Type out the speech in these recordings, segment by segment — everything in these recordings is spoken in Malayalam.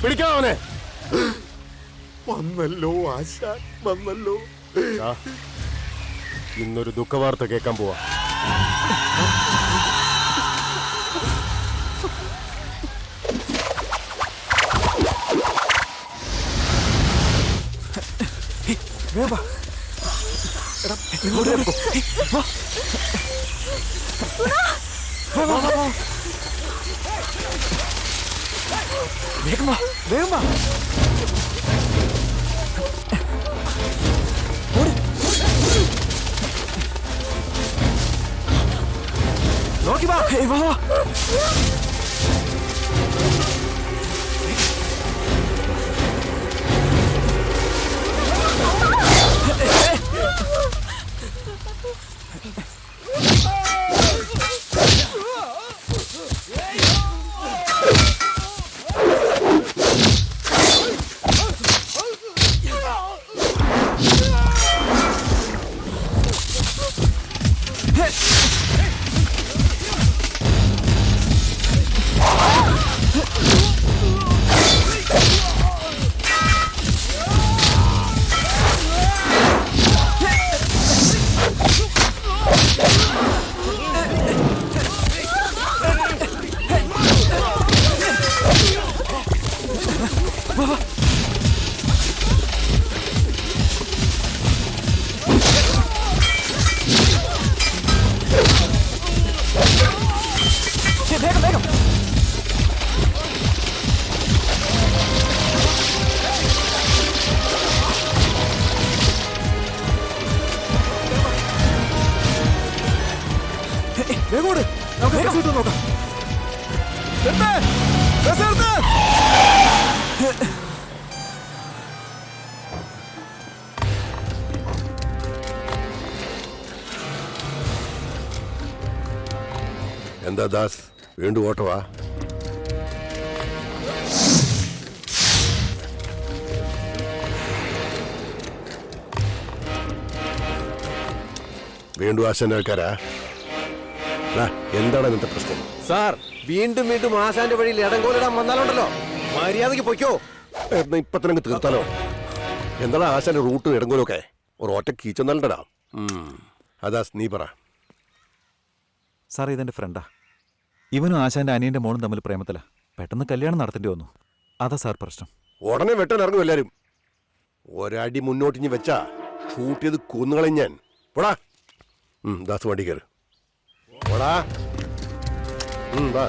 പിടിക്കാവനെ. വന്നല്ലോ ആശാൻ, വന്നല്ലോ. ഇന്നൊരു ദുഃഖവാർത്ത കേൾക്കാൻ പോവാ. വേഗം വാ, വേഗം വാ. നോക്കി വാ, വാ. എന്താ ദാസ്, വീണ്ടും ഓട്ടവാ? വീണ്ടും ആശാന്റെ ആൾക്കാരാ? എന്താണ് ഇന്നത്തെ പ്രശ്നം? സാർ, വീണ്ടും വീണ്ടും ആശാന്റെ വഴിയിൽ ഇടങ്കോലിടാൻ വന്നാലുണ്ടല്ലോ, മര്യാദക്ക് പൊയ്ക്കോ. എന്നാ ഇപ്പൊ തന്നെ തീർത്താലോ? എന്താണ് ആശാന്റെ റൂട്ടും ഇടങ്കോലൊക്കെ? ഒരു ഒറ്റ കീച്ചൊന്നല്ലടാ. അതാ നീ പറ. സാർ, ഇതെന്റെ ഫ്രണ്ടാ. ഇവനും ആശാന്റെ അനിയന്റെ മോളും തമ്മിൽ പ്രേമത്തില. പെട്ടെന്ന് കല്യാണം നടത്തേണ്ടി വന്നു. അതാ സാർ പ്രശ്നം. ഉടനെ വെട്ടാൻ ഇറങ്ങും എല്ലാരും. ഒരടി മുന്നോട്ടിഞ്ഞ് വെച്ചാ ഷൂട്ട് ചെയ്ത് കൊന്നുകളയും ഞാൻ. പോടാ. ദാസ് വണ്ടി കയറ്. പോടാ. വാ.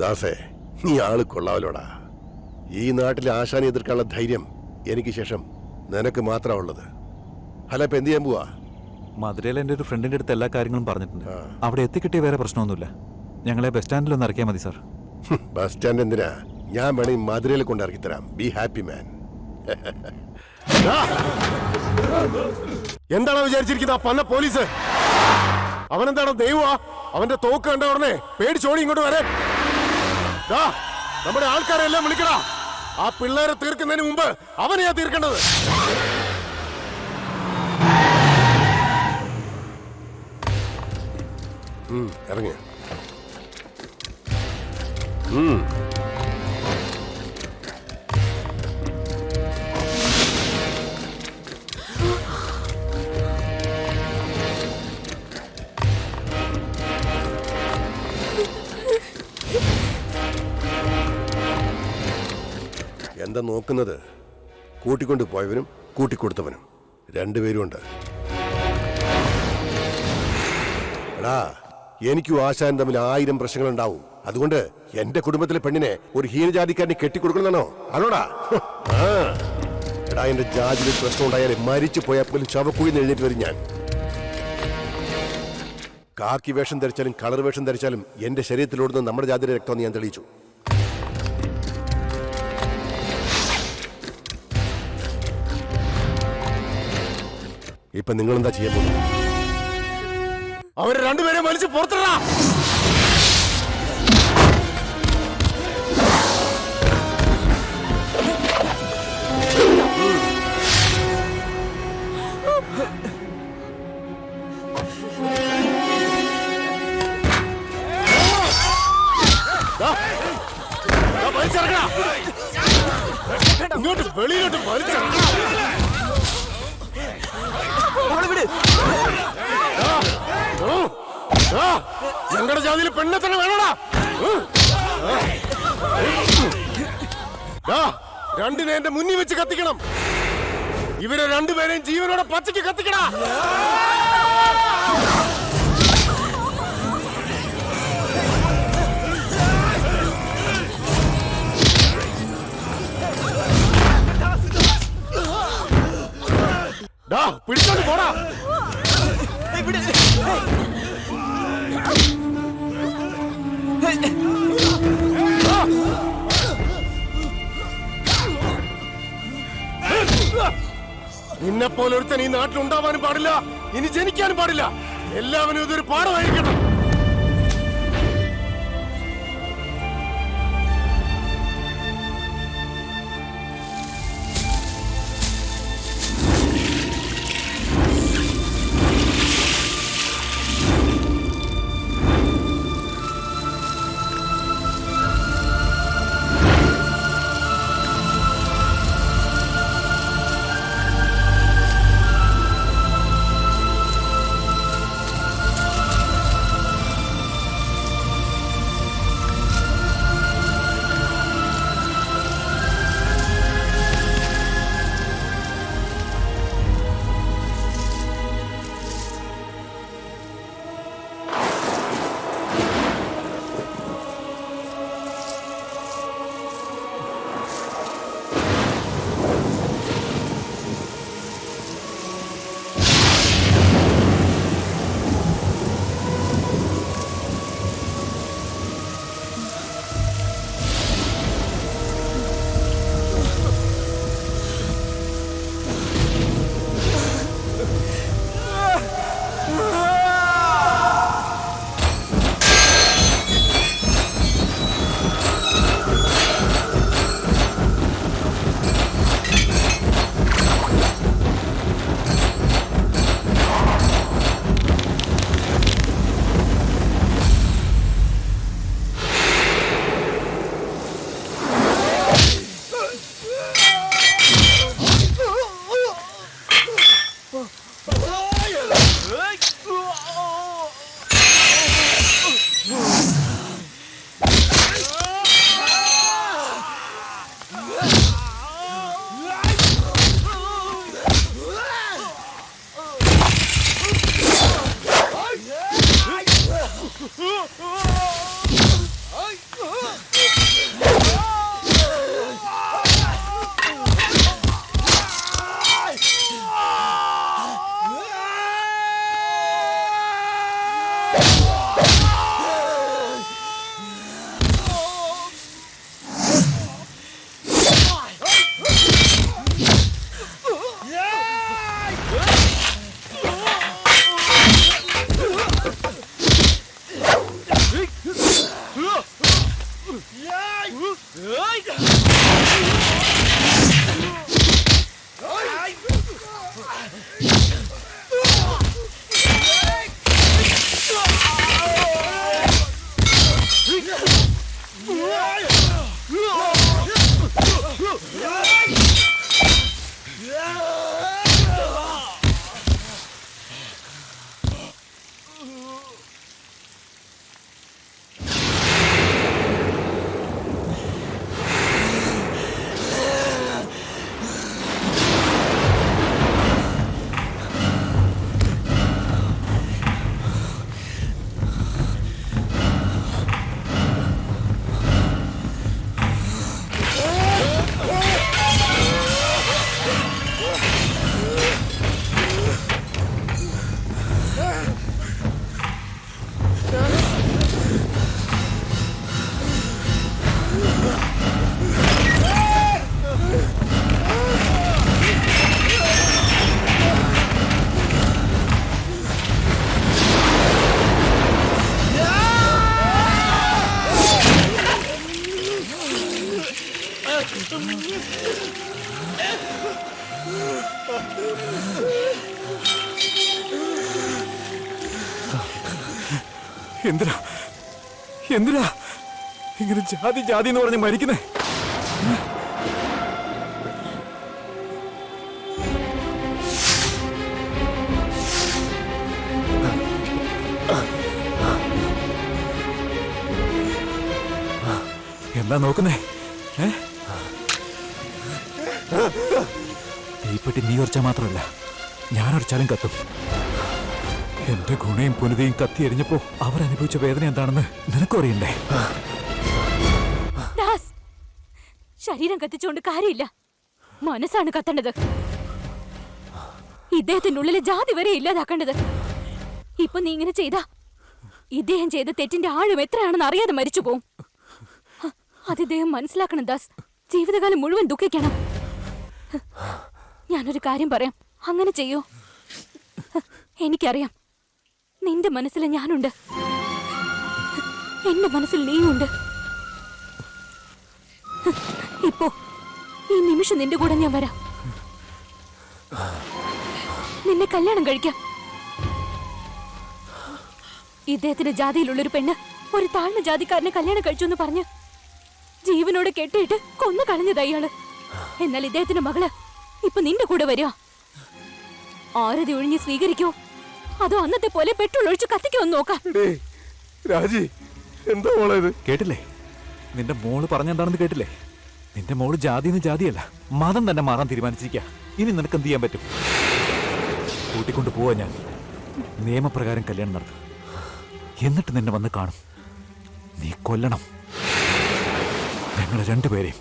ദാസേ, നീ ആള് കൊള്ളാവല്ലോടാ. ഈ നാട്ടിൽ ആശാനെ എതിർക്കാനുള്ള ധൈര്യം എനിക്ക് ശേഷം നിനക്ക് മാത്രമാണ് ഉള്ളത്. അല്ല, ഇപ്പൊ എന്ത് ചെയ്യാൻ പോവാ? മധുരയിൽ എൻ്റെ ഒരു ഫ്രണ്ടിന്റെ അടുത്ത് എല്ലാ കാര്യങ്ങളും പറഞ്ഞിട്ടുണ്ട്. അവിടെ എത്തിക്കിട്ടിയ വേറെ പ്രശ്നമൊന്നുമില്ല. ഞങ്ങളെ ബസ് സ്റ്റാൻഡിൽ ഒന്ന് ഇറക്കിയാൽ മതി സാർ. ബസ് സ്റ്റാൻഡ് എന്തിനാ? ഞാൻ വേണമെങ്കിൽ മധുരയിൽ കൊണ്ട് ഇറക്കി തരാം. ബി ഹാപ്പി മാൻ. എന്താണ് വിചാരിച്ചിരിക്കുന്ന ആ പന്ന പോലീസ്? അവനെന്താണോ ദൈവമാ? അവന്റെ തോക്ക് കണ്ട ഉടനെ പേടിച്ചോടി ഇങ്ങോട്ട് വരെ. നമ്മുടെ ആൾക്കാരെല്ലാം വിളിക്കടാ. ആ പിള്ളേരെ തീർക്കുന്നതിന് മുമ്പ് അവനെയാ തീർക്കേണ്ടത്. ഇറങ്ങ. എന്താ നോക്കുന്നത്? കൂട്ടിക്കൊണ്ട് പോയവനും കൂട്ടിക്കൊടുത്തവനും രണ്ടുപേരും ഉണ്ട്. എടാ, എനിക്കും ആശാൻ തമ്മിൽ 1000 പ്രശ്നങ്ങളുണ്ടാവും. അതുകൊണ്ട് എന്റെ കുടുംബത്തിലെ പെണ്ണിനെ ഒരു ഹീനജാതിക്കാരനെ കെട്ടിക്കൊടുക്കണമെന്നാണോ? ആണോടാ? എടാ, എന്റെ ജാതിയിൽ പ്രശ്നം ഉണ്ടായാലേ മരിച്ചു പോയാൽ പോലും ശവക്കുഴിയിൽ നിന്ന് എഴുന്നേറ്റ് വരും ഞാൻ. കാക്കി വേഷം ധരിച്ചാലും കളർ വേഷം ധരിച്ചാലും എന്റെ ശരീരത്തിലോടുന്ന നമ്മുടെ ജാതിയുടെ രക്തം ഞാൻ തെളിയിച്ചു. ഇപ്പൊ നിങ്ങൾ എന്താ ചെയ്യാൻ പോകുന്നത്? അവരെ രണ്ടുപേരെ വലിച്ചു പുറത്തിടാ. ഇങ്ങോട്ട് വെളിയിലോട്ട് ഞങ്ങളുടെ ജാതിയിൽ പെണ്ണെ തന്നെ വേണോടാ. രണ്ടിനെ എന്റെ മുന്നിൽ വെച്ച് കത്തിക്കണം. ഇവരെ രണ്ടുപേരെയും ജീവനോടെ പച്ചയ്ക്ക് കത്തിക്കടാ. പിടിച്ചോണ്ട് പോടാ. നിന്നെപ്പോലെ ഒരുത്തൻ ഈ നാട്ടിലുണ്ടാവാനും പാടില്ല, ഇനി ജനിക്കാനും പാടില്ല. എല്ലാവരും ഇതൊരു പാഠമായിരിക്കട്ടെ. എന്തിനാ എന്തിനാ ഇങ്ങനെ ജാതി ജാതി എന്ന് പറഞ്ഞ് മരിക്കുന്നേ? എന്താ നോക്കുന്നേ? തീപ്പെട്ടി നീ ഉറച്ചാൽ മാത്രമല്ല, ഞാൻ ഉറച്ചാലും കത്തും. എന്റെ ഗുണയും പുനതയും കത്തി എറിഞ്ഞപ്പോ അവരനുഭവിച്ച വേദന എന്താണെന്ന് നിനക്കും അറിയണ്ടേ? ദാസ്, ശരീരം കത്തിച്ചുകൊണ്ട് കാര്യമില്ല, മനസ്സാണ് കത്തേണ്ടത്. ഇദ്ദേഹത്തിന്റെ ഉള്ളിലെ ജാതി വരെ ഇല്ലാതാക്കേണ്ടത്. ഇപ്പൊ നീ ഇങ്ങനെ ചെയ്താ ഇദ്ദേഹം ചെയ്ത തെറ്റിന്റെ ആഴം എത്രയാണെന്ന് അറിയാതെ മരിച്ചു പോവും. അത് ഇദ്ദേഹം മനസ്സിലാക്കണം ദാസ്. ജീവിതകാലം മുഴുവൻ ദുഃഖിക്കണം. ഞാനൊരു കാര്യം പറയാം, അങ്ങനെ ചെയ്യൂ. എനിക്കറിയാം, നിന്റെ മനസ്സിൽ ഞാനുണ്ട്, എന്റെ മനസ്സിൽ നീയുണ്ട്. ഇപ്പോ ഈ നിമിഷം നിന്റെ കൂടെ ഞാൻ വരാം. നിന്നെ കല്യാണം കഴിക്കാം. ഇദ്ദേഹത്തിന്റെ ജാതിയിലുള്ളൊരു പെണ്ണ് ഒരു താഴ്ന്ന ജാതിക്കാരനെ കല്യാണം കഴിച്ചു എന്ന് പറഞ്ഞ് ജീവനോട് കെട്ടിയിട്ട് കൊന്നു കളഞ്ഞത് അയാള്. എന്നാൽ ഇദ്ദേഹത്തിന്റെ മകള് ഇപ്പൊ നിന്റെ കൂടെ വരിക. ആരതി ഒഴിഞ്ഞ് സ്വീകരിക്കോ അതോ അന്നത്തെ പോലെ പെട്രോൾ ഒഴിച്ച് കത്തിക്കോ എന്ന് നോക്കാം. രാജി, എന്താ മോളെ ഇത്? കേട്ടില്ലേ? നിന്റെ മോള് പറഞ്ഞെന്താണെന്ന് കേട്ടില്ലേ? നിന്റെ മോള് ജാതിന്ന് ജാതിയല്ല, മതം തന്നെ മാറാൻ തീരുമാനിച്ചിരിക്കുക. ഇനി നിനക്ക് എന്ത് ചെയ്യാൻ പറ്റും? കൂട്ടിക്കൊണ്ട് പോവാ ഞാൻ. നിയമപ്രകാരം കല്യാണം നടത്തും. എന്നിട്ട് നിന്നെ വന്ന് കാണും. നീ കൊല്ലണം ഞങ്ങളെ രണ്ടുപേരെയും.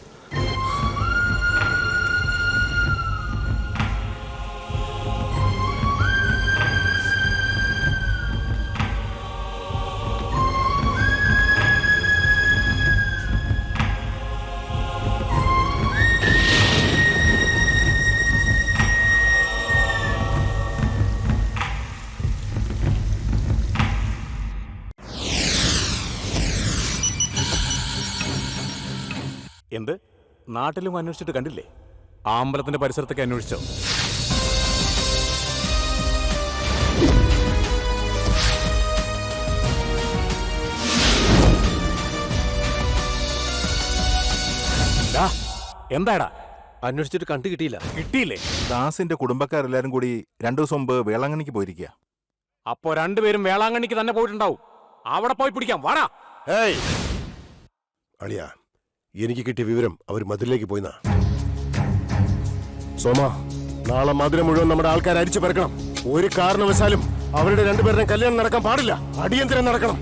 എന്ത്? നാട്ടിലും അന്വേഷിച്ചിട്ട് കണ്ടില്ലേ? ആ അമ്പലത്തിന്റെ പരിസരത്തൊക്കെ അന്വേഷിച്ചോ? എന്താടാ? അന്വേഷിച്ചിട്ട് കണ്ടു കിട്ടിയില്ല. കിട്ടിയില്ലേ? ദാസിന്റെ കുടുംബക്കാരെല്ലാരും കൂടി 2 ദിവസം മുമ്പ് വേളാങ്കണ്ണിക്ക് പോയിരിക്കുക. അപ്പോ രണ്ടുപേരും വേളാങ്കണ്ണിക്ക് തന്നെ പോയിട്ടുണ്ടാവും. അവിടെ പോയി പിടിക്കാം, വാടാ. ഏയ് അളിയ, എനിക്ക് കിട്ടിയ വിവരം അവർ മധുരയിലേക്ക് പോയിന്നാ. സോമ, നാളെ മധുര മുഴുവൻ നമ്മുടെ ആൾക്കാർ അരിച്ചു പെറുക്കണം. ഒരു കാരണവശാലും അവരുടെ രണ്ടുപേരുടെയും കല്യാണം നടക്കാൻ പാടില്ല. അടിയന്തരം നടക്കണം.